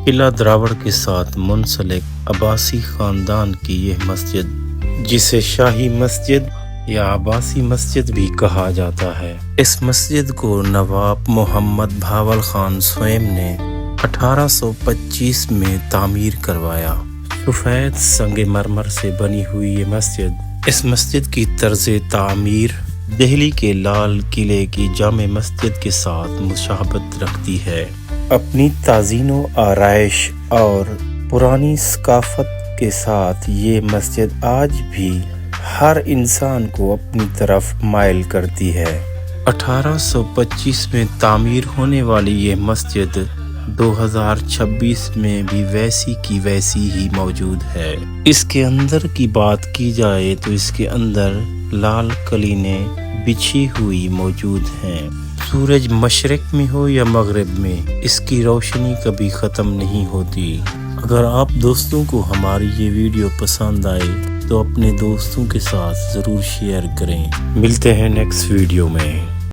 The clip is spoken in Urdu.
قلعہ دراوڑ کے ساتھ منسلک عباسی خاندان کی یہ مسجد، جسے شاہی مسجد یا عباسی مسجد بھی کہا جاتا ہے، اس مسجد کو نواب محمد بہاول خان سوئم نے 1825 میں تعمیر کروایا۔ سفید سنگ مرمر سے بنی ہوئی یہ مسجد، اس مسجد کی طرز تعمیر دہلی کے لال قلعے کی جامع مسجد کے ساتھ مشابہت رکھتی ہے۔ اپنی تزئین و آرائش اور پرانی ثقافت کے ساتھ یہ مسجد آج بھی ہر انسان کو اپنی طرف مائل کرتی ہے۔ 1825 میں تعمیر ہونے والی یہ مسجد 2026 میں بھی ویسی کی ویسی ہی موجود ہے۔ اس کے اندر کی بات کی جائے تو اس کے اندر لال قالینیں بچھی ہوئی موجود ہیں۔ سورج مشرق میں ہو یا مغرب میں، اس کی روشنی کبھی ختم نہیں ہوتی۔ اگر آپ دوستوں کو ہماری یہ ویڈیو پسند آئے تو اپنے دوستوں کے ساتھ ضرور شیئر کریں۔ ملتے ہیں نیکسٹ ویڈیو میں۔